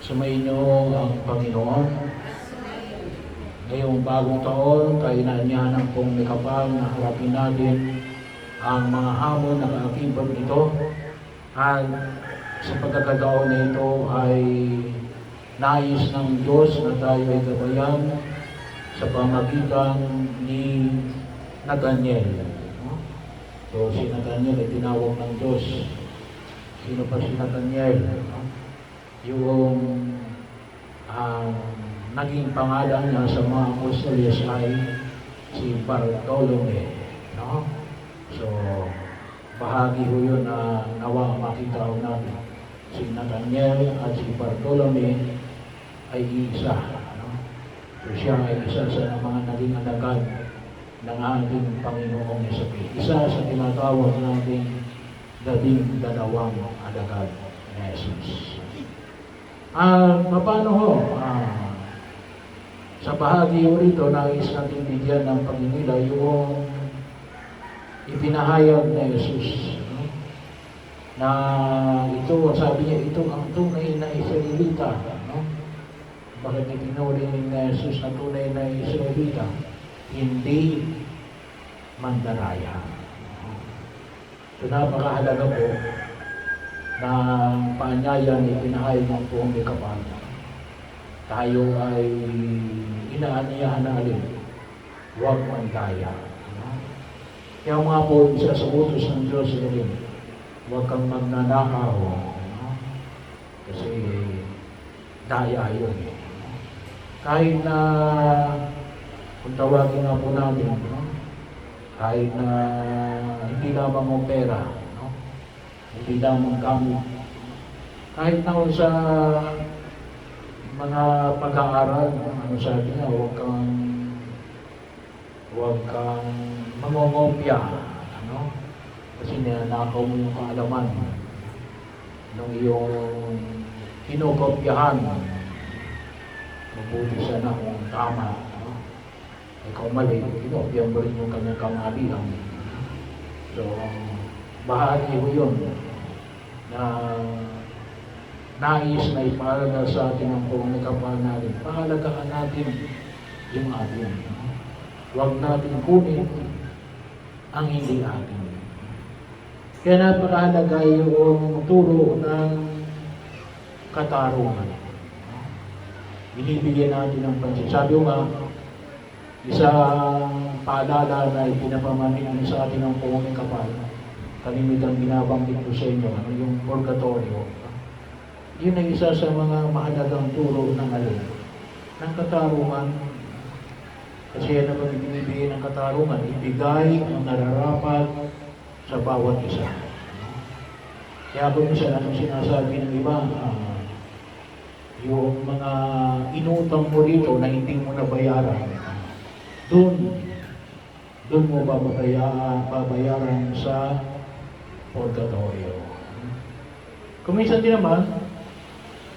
Sumainyo ang Panginoon. Ngayong bagong taon, tayo naanyahan pong may kapal na harapin natin ang mga hamon na kaakibag nito. At sa pagkakataon na ito ay nais ng Diyos na tayo ay gabayan sa pamagitan ni Nathaniel. So si Nathaniel ay tinawag ng Diyos. Sino pa si Nathaniel? Yung naging pangalan niya sa mga apostoles ay si Bartolome. No? So, bahagi ho yun na nawa makita ho natin. Si Nathaniel at si Bartolome ay isa. No? So, siya ay isa sa mga naging alagad ng ating Panginoong Hesus. Isa sa tinatawag nating 12 alagad ni Jesus. Paano ho? Sa bahagi ho rito, nais natin bigyan ng paginila yung ipinahayag na Jesus. Na ito, sabi niya, ito ang tunay na Israelita. No? Bakit itinuring na Jesus na tunay na Israelita? Hindi mandaraya. So napakahalaga po na paanyaya na ipinahayag ng buong kapal. Tayo ay inaanyayahan na alin, huwag mandaya. Kaya mga po, isa sa utos ng Diyos rin, huwag kang magnanakaw. Kasi daya yun. Kahit na, kung tawagin nga po natin, kahit na hindi lamang ang pera, hindi lamang gamit. Kahit na sa mga pag-aaral, ano sabi niya, huwag kang mangongopya. Ano? Kasi ninanakaw mo yung kaalaman ng iyong kinokopyahan. Mabuti sana kung tama. Ano? Ikaw mali, kinokopya mo rin yung kanyang kamalian. So, bahagi ko yun na nais na ipahalaga sa atin ang buong kapal natin. Pahalagahan natin yung atin. Huwag natin kunin ang hindi atin. Kaya napakahalaga yung turo ng katarungan. Binibigyan natin ng pansin. Sabi ko nga, isang paalala na ipinapamanin sa atin ang buong kapal. Kalimitan binabanggit ko sa inyo, yung purgatorio. Yun ay isa sa mga mahalagang turo ng alin, ng katarungan. Kasi yan naman ibinibigay ng katarungan, ibigay ang nararapat sa bawat isa. Kaya kung minsan anong sinasabi ng iba, yung mga inutang mo rito na hindi mo nabayaran, doon mo babayaran sa purgatorio. Kung minsan din naman,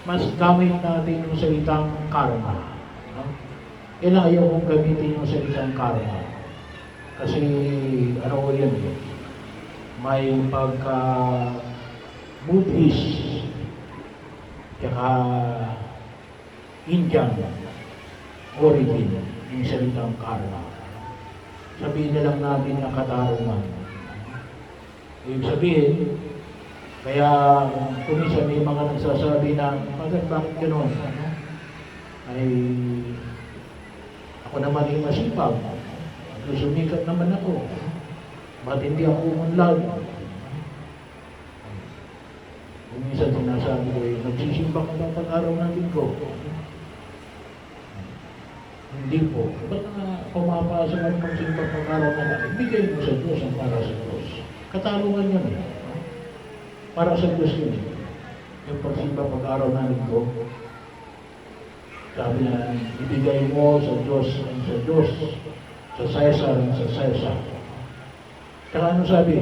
mas gamit natin yung salitang karma. No? Kailangan ayaw kong gamitin yung salitang karma. Kasi, ano ko yan, may pagka-Buddhist, tsaka Indian origin yung salitang karma. Sabihin na lang natin ang katarungan. Ibig sabihin, kaya kung minsan may mga nagsasabi na, bakit gano'n? Ay, ako naman ay masipag. Sumikat naman ako. Ba't hindi ako umunlad? Kung minsan sinasabi ko, nagsisimba ka ba pag-araw ng linggo? Hindi po. Ba't pumapasok at magsimba pag-araw na natin? Bigay mo sa Diyos ang para sa Diyos. Katarungan yan. Para sa Diyos yun. Yung pagsimba pag-araw ng linggo, sabi na, ibigay mo sa Diyos, sa Caesar, Kaya ano sabi?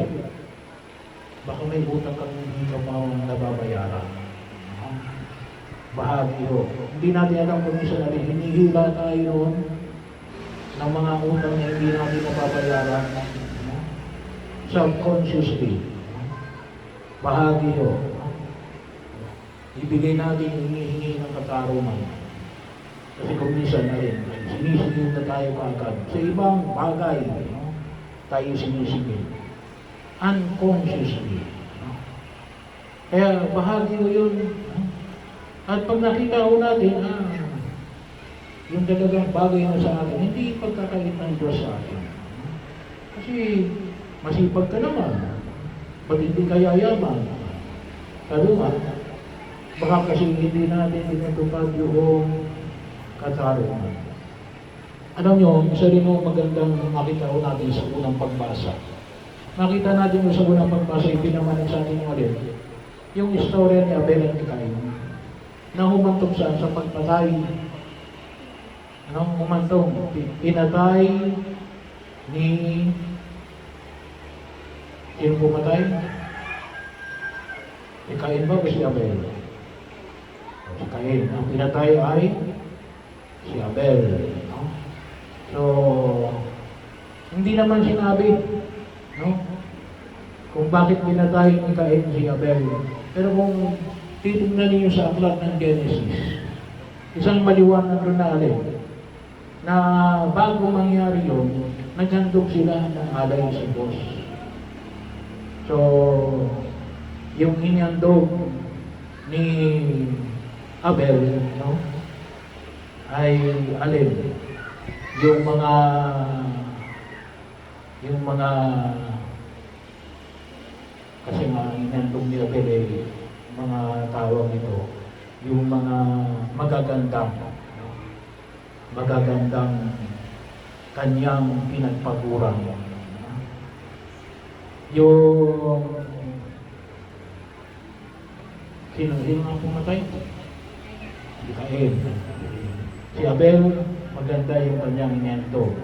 Baka may utang kang hindi ka nababayaran. Bahagi ho. Hindi natin alam kung isa natin, hinihila tayo noon ng mga utang na hindi natin nababayaran. Subconsciously. Bahagi ho. Ibigay natin, hinihingi ng katarungan. Kasi kung minsan na rin, sinisingil na tayo kagad. Sa ibang bagay, no? Tayo sinisingil. Unconsciously. No? Kaya bahagi ko yun. No? At pag nakita ko natin, yung talagang bagay na sa akin, hindi pagkakait ng Diyos sa akin. Kasi masipag ka naman. Ba't hindi ka yayaman? Lalo nga, baka kasi hindi natin pinatupad yung katarungan. Alam nyo, isa rin yung magandang makita ko natin sa unang pagbasa. Makita natin sa unang pagbasa, ipinamanin sa atin yung alin. Yung istorya ni Abel at Cain na humantong sa pagpatay. Anong humantong? Pinatay ni... Sino pumatay? Si Cain ba o si Abel? Si Cain. Ang pinatay ay si Abel. No? So, hindi naman sinabi, no? Kung bakit pinatay ni Cain si Abel. Pero kung titignan niyo sa aklat ng Genesis, isang maliwanag doon na alin, na bago mangyari yun, naghandog sila ng alay sa Diyos. So, yung inihandog ni Abel, no, ay alin, yung mga kasi nga inihandog ni Abel ay mga tawag nito, yung mga magagandang kanyang pinagpagurang. Yung sino ang pumatay? Si Cain. Si Abel, maganda yung kanyang inento.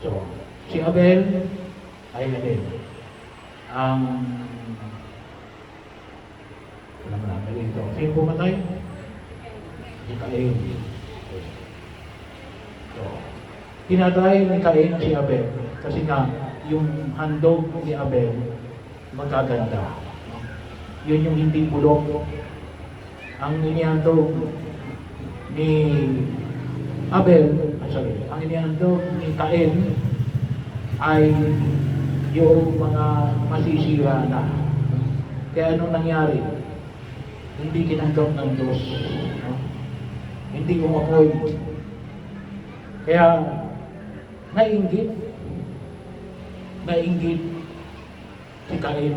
So, si Abel ay alin? Ang alam mo namin ito. Sino pumatay? Si Cain. So, pinatay ni Cain si Abel kasi nga yung handog ni Abel magaganda. Yun yung hindi bulok. Ang inihandog ni Abel, ang inihandog ni Cain ay yung mga masisira na. Kaya anong nangyari? Hindi kinanggap ng Diyos. No? Hindi umapoy. Kaya nainggit si Cain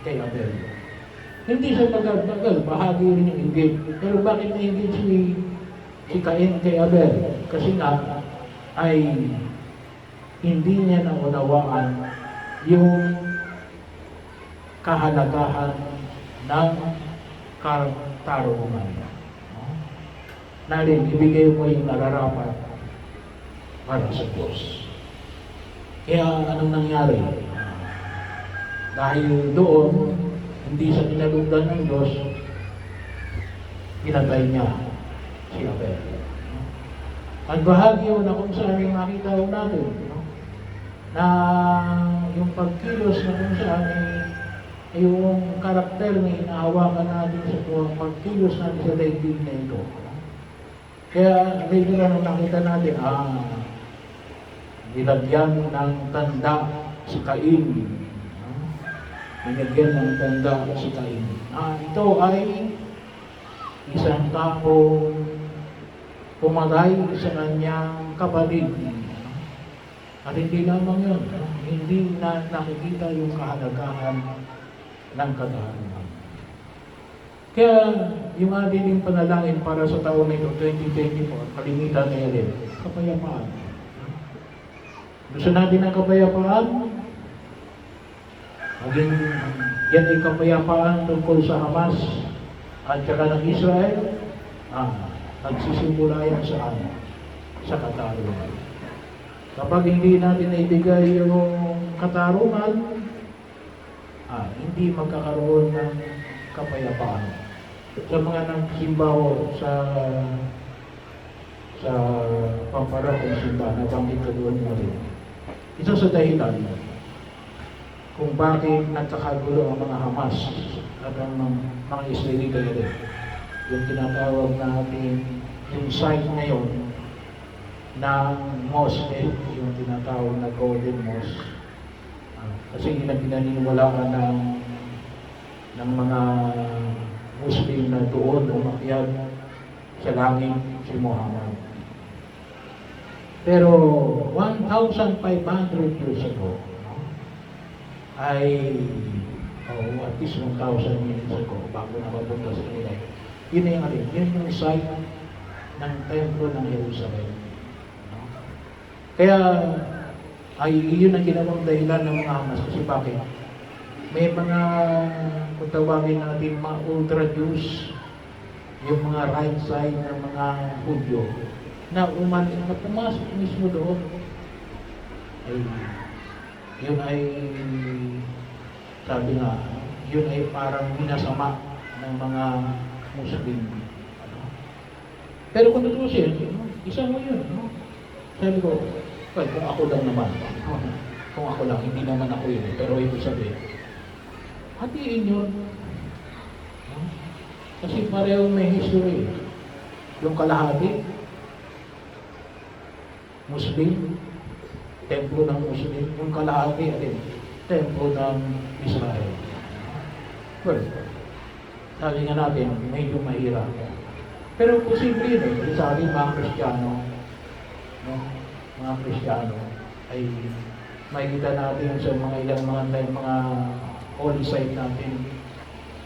kay Abel. Hindi siya bagal, bahagi rin yung inggit. Pero bakit nainggit si Cain kay Abel? Kasi nga ay hindi niya naunawaan yung kahalagahan ng katarungan. Narin, ibigay mo yung nararapat para sa Diyos. Kaya anong nangyari? Dahil doon, hindi sa pinalugdan ng Diyos, pinatay niya si Abel. At bahagi yun na kung saan yung makita ko natin, no? Na yung pagkilos na kung saan yung karakter na inahawakan natin sa pagkilos natin sa daigdig na ito. Kaya later nung nakita natin, nilagyan ng tanda si Cain. Nilagyan ng tanda si Cain. Ito ay isang taong pumatay sa kanyang kapatid. At hindi lamang yun. Hindi na nakikita yung kahalagahan ng katarungan. Kaya yung ating panalangin para sa taon na ito, 2024, kalimitan na rin, kapayapaan. Gusto natin ang kapayapaan? Maging yan ay kapayapaan tungkol sa Hamas at saka ng Israel, nagsisimula yan saan? Sa katarungan. Kapag hindi natin naibigay yung katarungan, hindi magkakaroon ng kapayapaan. Sa mga nagsimbaw sa pamparakong simbahan, nabanggit ko doon mo rin. Ito sa dahilan kung bakit nagkakagulo ang mga Hamas at ang mga Israelita rin. yung tinatawag natin, yung site ngayon ng mosque, yung tinatawag na Golden Mosque. Kasi yun ang pinaniniwalaan ng mga Muslim na doon umakyat sa langit si Muhammad. Pero 1,500 years ago, ay at least 1,000 years ago, bago nakapunta sa kanila, yun na yung alin, yun yung site ng templo ng Jerusalem. Kaya ay yun ang ginawang dahilan ng mga Hamas. Kasi bakit? May mga, kung tawagin natin, mga ultra-Jews, yung mga right side ng mga Hudyo, na pumasok mismo doon. Ay, yun ay, sabi nga, yun ay parang minasama ng mga Muslim. Pero kung tutusin, isa mo yun. Sabi ko, well, kung ako lang naman, kung ako lang, hindi naman ako yun. Pero ibig sabihin, hatiin yun. Kasi pareho may history. Yung kalahati, Muslim, templo ng Muslim. Yung kalahati, templo ng Israel. Well, sabi nga natin, medyo mahirap. Pero posible yun eh. Sa ating mga Kristiyano, no? Mga Kristiyano, ay makikita natin sa mga ilang mga holy site natin,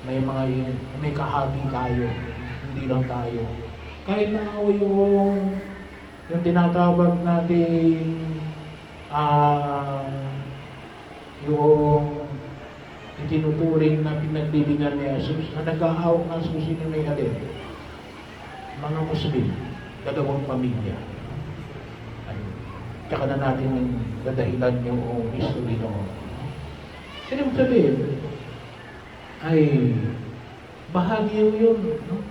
may kahati tayo, hindi lang tayo. Kahit na yung tinatawag natin yung itinuturing na pinagbibigyan ni Jesus na nag-aawak ng susunod na alin. Mga Muslim, dalawang pamilya. Tsaka na natin dadahilan yung history noon. Kaya naman sabihin, ay bahagi yun. No?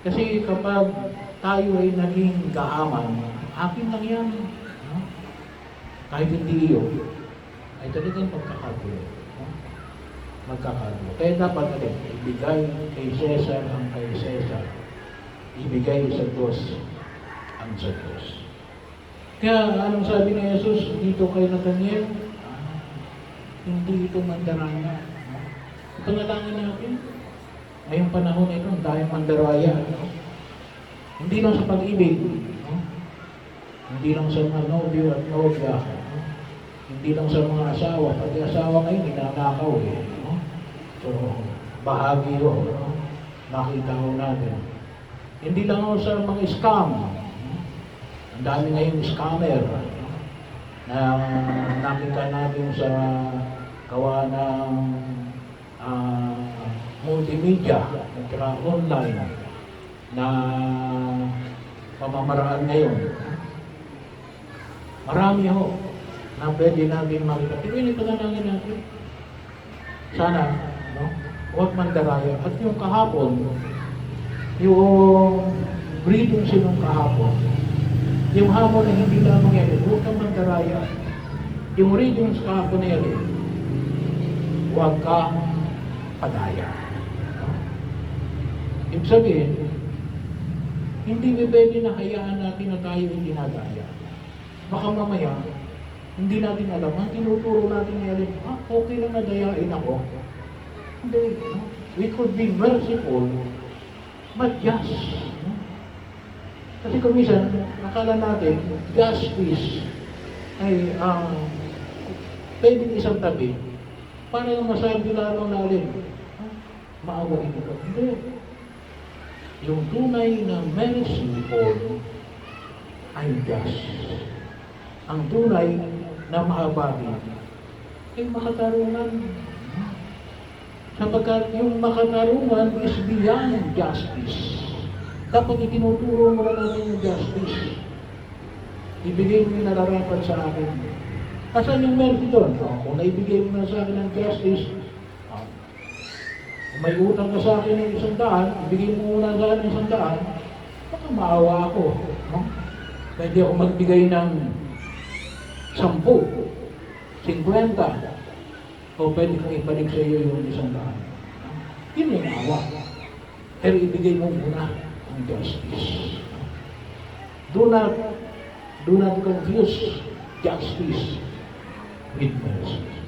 Kasi kapag tayo ay naging gahaman, akin lang yan. No? Kahit hindi yun, ay talagang magkakagulo. No? Magkakagulo. Kaya dapat ibigay kay Cesar ang kay Cesar. Ibigay sa Diyos ang sa Diyos. Kaya anong sabi ni Jesus dito kay Nathaniel? Hindi ito mandaraya. Panalangin natin. Ngayong panahon na ito, ang tayong mandaraya. Hindi lang sa pag-ibig. Hindi lang sa mga nobyo at nobya. Hindi lang sa mga asawa. Pati asawa ngayon, ninanakaw eh. So, bahagi yun. Nakita ko natin. Hindi lang ako sa mga scam. Ang dami ngayong scammer na nakita natin sa gawa ng multimedia at online na pamamaraan ngayon. Marami ho na pwede natin makita. Pero yun ipanalangin natin. Sana, no? Huwag mandaraya. At yung kahapon, yung breeding sinong kahapon, yung hamon na hindi lamang yan, huwag kang mandaraya. Yung readings kahapon na yan, huwag kang padaya. Ibig sabihin, hindi pwede na hayaan natin na tayo hindi nadaya. Baka mamaya, hindi natin alam, ang tinuturo natin ngayon, okay lang na dayain ako. Hindi, no? We could be merciful, but just. No? Kasi kung minsan, akala natin, justice ay pwedeng isang tabi para lang masabi lalong lalim. Maawain ito. Hindi. Yung tunay na merciful ay just. Ang tunay na mahabagi ay makatarungan. Sapagkat yung makatarungan is beyond justice. Dapat itinuturo mo na namin yung justice. Ibigay mo yung nararapat sa akin. Asan yung mercy doon? Kung naibigay mo na sa akin ng justice, kung may utang ka sa akin ng 100, ibigay mo muna sa akin ng 100, baka maawa ako. No? Pwede ako magbigay ng 10, 50, o pwede kong ibalik sa iyo yung 100. Yun yung awa. Pero ibigay mo muna ang justice. Do not confuse justice with mercy.